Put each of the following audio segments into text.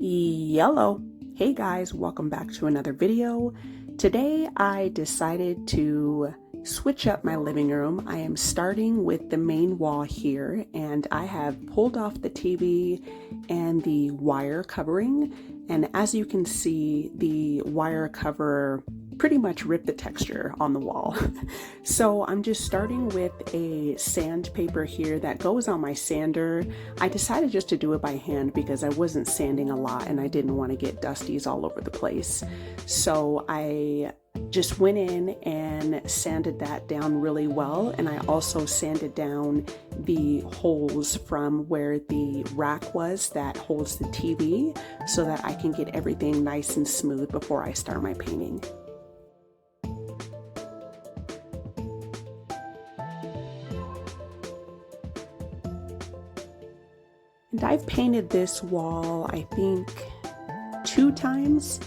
Yellow. Hey guys, welcome back to another video. Today I decided to switch up my living room. I am starting with the main wall here, and I have pulled off the TV and the wire covering, and as you can see, the wire cover pretty much ripped the texture on the wall. So I'm just starting with a sandpaper here that goes on my sander. I decided just to do it by hand because I wasn't sanding a lot and I didn't want to get dusties all over the place. So I just went in and sanded that down really well, and I also sanded down the holes from where the rack was that holds the TV so that I can get everything nice and smooth before I start my painting. And I've painted this wall, I think, 2 times,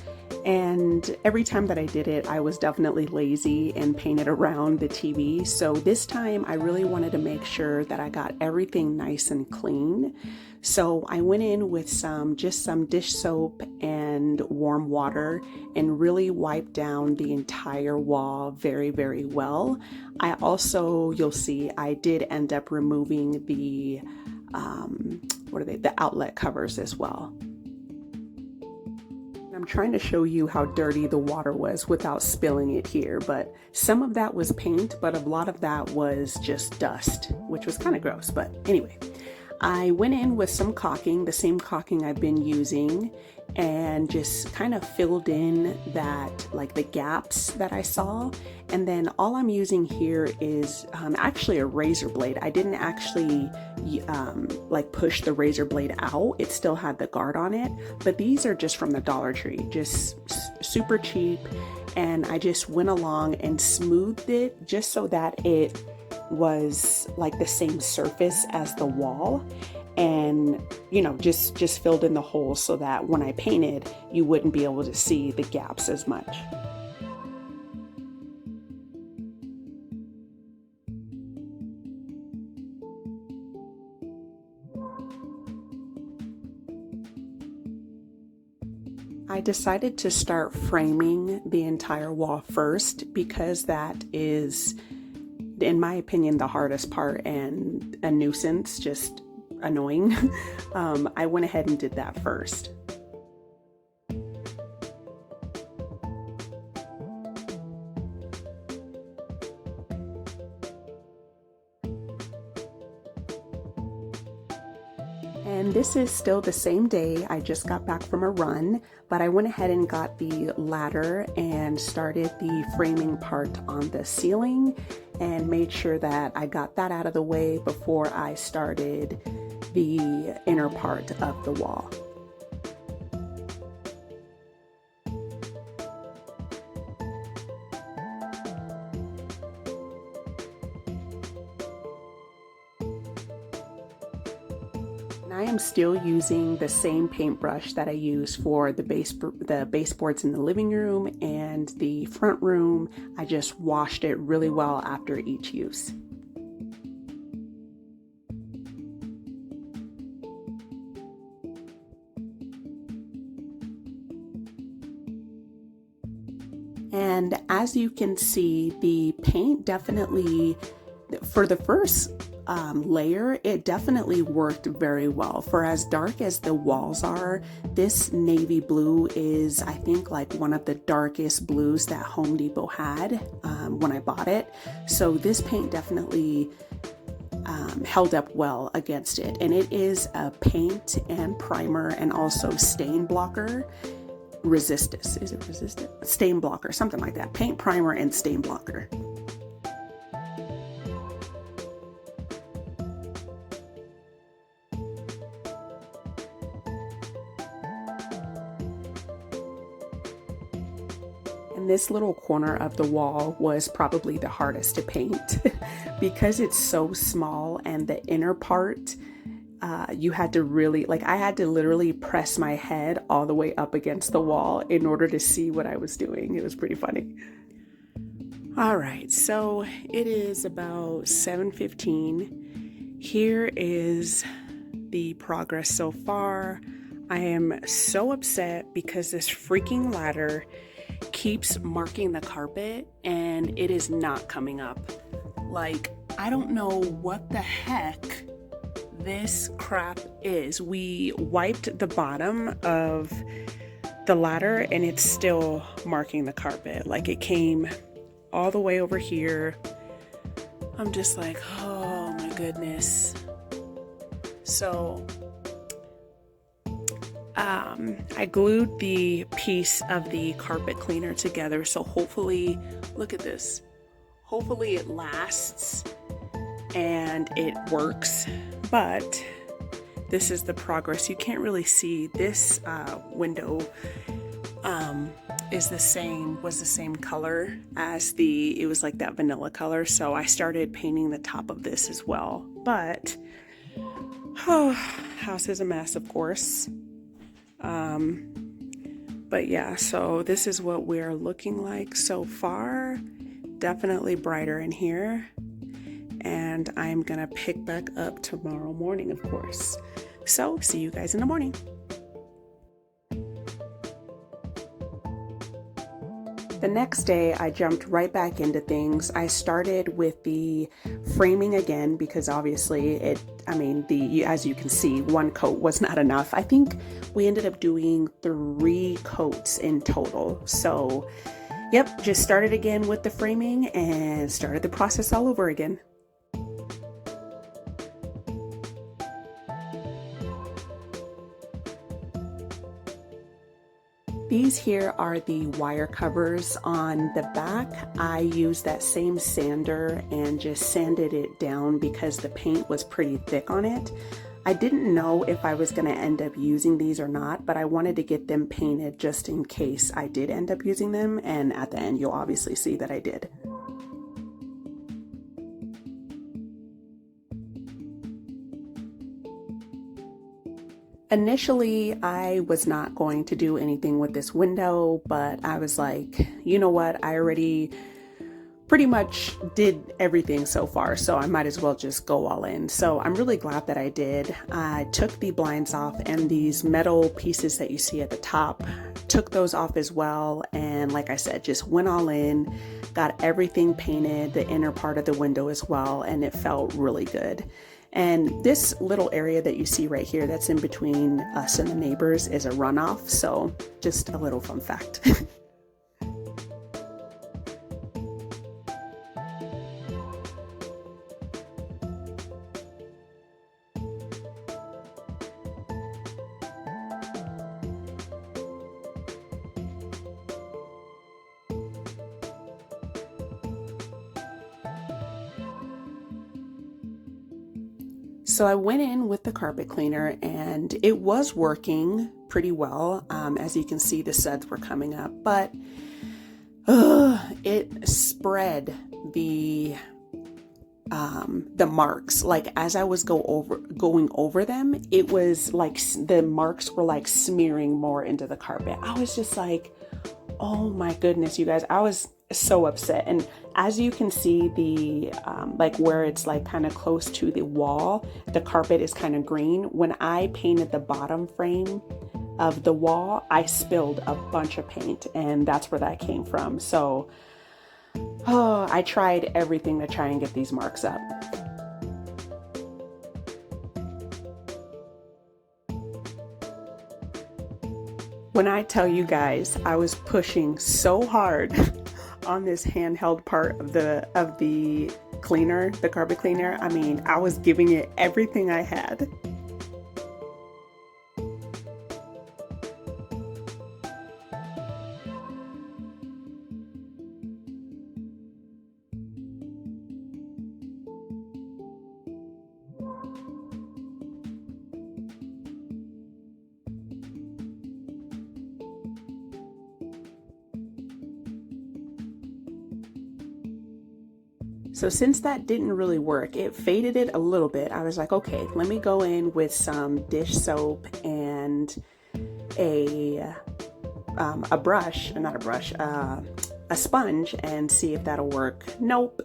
and every time that I did it, I was definitely lazy and painted around the TV. So this time I really wanted to make sure that I got everything nice and clean. So I went in with just some dish soap and warm water and really wiped down the entire wall very, very well. I also, you'll see, I did end up removing the the outlet covers as well. I'm trying to show you how dirty the water was without spilling it here, but some of that was paint, but a lot of that was just dust, which was kind of gross. But anyway, I went in with some caulking, the same caulking I've been using, and just kind of filled in that, like the gaps that I saw. And then all I'm using here is actually a razor blade. I didn't actually like push the razor blade out. It still had the guard on it, but these are just from the Dollar Tree, just super cheap. And I just went along and smoothed it just so that it was like the same surface as the wall, and just filled in the holes so that when I painted you wouldn't be able to see the gaps as much. I decided to start framing the entire wall first because that is, in my opinion, the hardest part and a nuisance, just annoying. I went ahead and did that first. And this is still the same day. I just got back from a run, but I went ahead and got the ladder and started the framing part on the ceiling and made sure that I got that out of the way before I started the inner part of the wall. I am still using the same paintbrush that I use for the baseboards in the living room and the front room. I just washed it really well after each use. And as you can see, the paint definitely, for the first layer, it definitely worked very well. For as dark as the walls are, this navy blue is, I think, like one of the darkest blues that Home Depot had when I bought it. So this paint definitely held up well against it. And it is a paint and primer and also stain blocker. Resistance, is it resistant? Stain blocker, something like that. Paint, primer, and stain blocker. And this little corner of the wall was probably the hardest to paint because it's so small, and the inner part, you had to really, I had to literally press my head all the way up against the wall in order to see what I was doing. It was pretty funny. All right, so it is about 7:15. Here is the progress so far. I am so upset because this freaking ladder keeps marking the carpet and it is not coming up. Like, I don't know what the heck this crap is. We wiped the bottom of the ladder and it's still marking the carpet. Like, it came all the way over here. I'm just like, oh my goodness. So I glued the piece of the carpet cleaner together, so hopefully, look at this, hopefully it lasts and it works. But this is the progress. You can't really see this window was the same color as it was like that vanilla color, so I started painting the top of this as well. But house is a mess, of course. But yeah, so this is what we're looking like so far. Definitely brighter in here. And I'm gonna pick back up tomorrow morning, of course. So see you guys in the morning. The next day, I jumped right back into things. I started with the framing again because obviously as you can see, one coat was not enough. I think we ended up doing 3 coats in total. So, yep, just started again with the framing and started the process all over again. These here are the wire covers on the back. I used that same sander and just sanded it down because the paint was pretty thick on it. I didn't know if I was going to end up using these or not, but I wanted to get them painted just in case I did end up using them, and at the end you'll obviously see that I did. Initially, I was not going to do anything with this window, but I was like, you know what, I already pretty much did everything so far, so I might as well just go all in. So I'm really glad that I did. I took the blinds off, and these metal pieces that you see at the top, took those off as well, and like I said, just went all in, got everything painted, the inner part of the window as well, and it felt really good. And this little area that you see right here that's in between us and the neighbors is a runoff, so just a little fun fact. So I went in with the carpet cleaner and it was working pretty well. As you can see, the suds were coming up, but it spread the marks. Like as I was going over them, it was like the marks were like smearing more into the carpet. I was just like, oh my goodness, you guys, I was so upset. And as you can see, the like where it's like kind of close to the wall, the carpet is kind of green. When I painted the bottom frame of the wall, I spilled a bunch of paint, and that's where that came from. So I tried everything to try and get these marks up. When I tell you guys, I was pushing so hard on this handheld part of the cleaner, the carpet cleaner. I mean, I was giving it everything I had. So since that didn't really work, it faded it a little bit. I was like, okay, let me go in with some dish soap and a sponge and see if that'll work. Nope,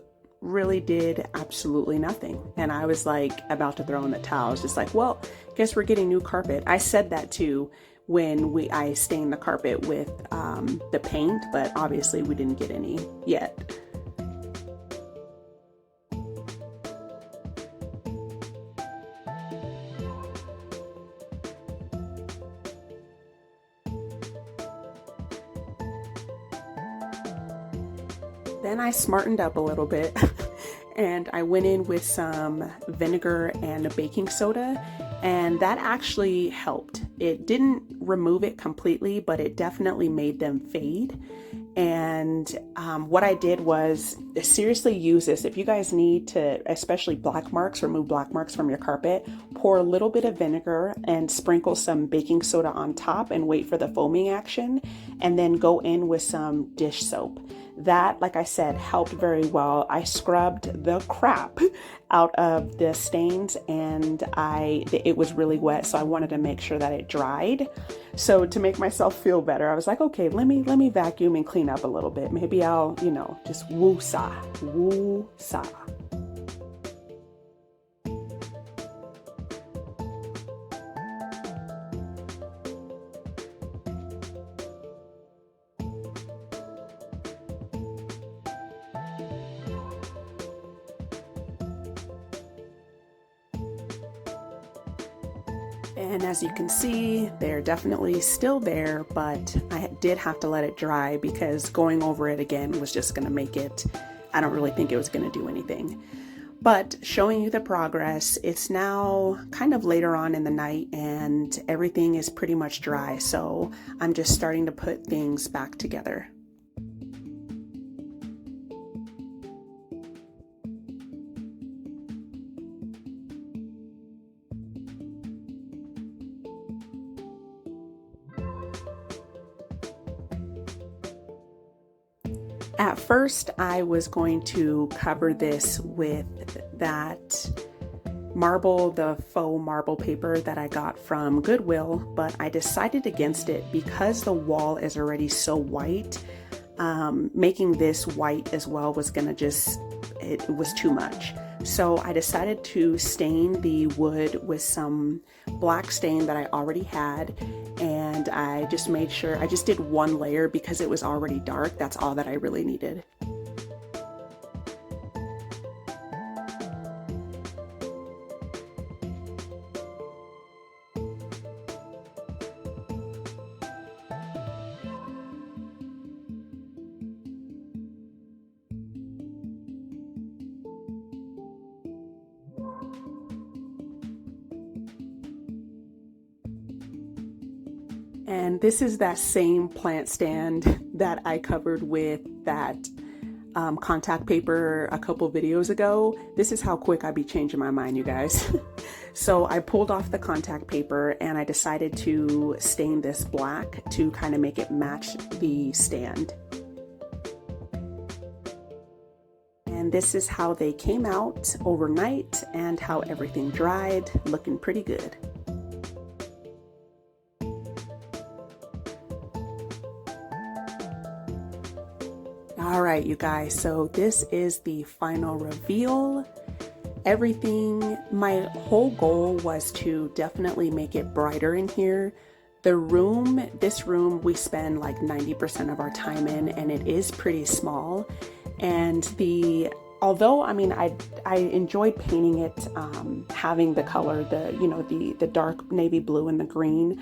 really did absolutely nothing. And I was like about to throw in the towel. I was just like, well, guess we're getting new carpet. I said that too when I stained the carpet with the paint, but obviously we didn't get any yet. Then I smartened up a little bit and I went in with some vinegar and a baking soda, and that actually helped. It didn't remove it completely, but it definitely made them fade. And what I did was seriously use this. If you guys need to, especially black marks, remove black marks from your carpet, pour a little bit of vinegar and sprinkle some baking soda on top and wait for the foaming action, and then go in with some dish soap. That, like I said, helped very well. I scrubbed the crap out of the stains, and it was really wet, so I wanted to make sure that it dried. So to make myself feel better, I was like, okay, let me vacuum and clean up a little bit. Maybe I'll, just woo-sa. And as you can see, they're definitely still there, but I did have to let it dry because going over it again was just gonna make it, I don't really think it was gonna do anything. But showing you the progress, it's now kind of later on in the night and everything is pretty much dry. So I'm just starting to put things back together. At first, I was going to cover this with that marble, the faux marble paper that I got from Goodwill, but I decided against it because the wall is already so white. Making this white as well was gonna it was too much. So I decided to stain the wood with some black stain that I already had, and I just made sure, I just did one layer because it was already dark. That's all that I really needed. And this is that same plant stand that I covered with that contact paper a couple videos ago. This is how quick I be changing my mind, you guys. So I pulled off the contact paper and I decided to stain this black to kind of make it match the stand. And this is how they came out overnight and how everything dried, looking pretty good. All right, you guys, so this is the final reveal. Everything, my whole goal was to definitely make it brighter in here. This room, we spend like 90% of our time in, and it is pretty small. And although, I mean, I enjoyed painting it, having the color, the dark navy blue and the green.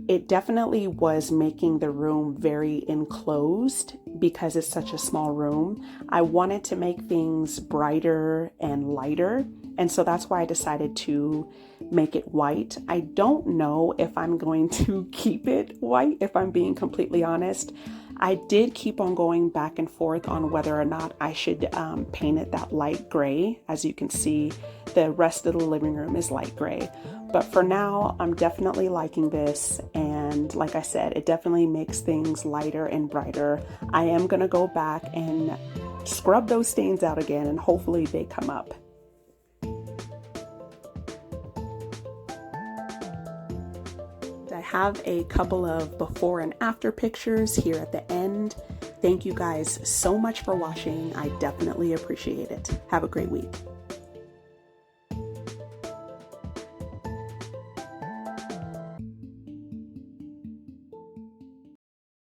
It definitely was making the room very enclosed because it's such a small room. I wanted to make things brighter and lighter, and so that's why I decided to make it white. I don't know if I'm going to keep it white, if I'm being completely honest. I did keep on going back and forth on whether or not I should paint it that light gray. As you can see, the rest of the living room is light gray. But for now, I'm definitely liking this. And like I said, it definitely makes things lighter and brighter. I am gonna go back and scrub those stains out again, and hopefully they come up. I have a couple of before and after pictures here at the end. Thank you guys so much for watching. I definitely appreciate it. Have a great week.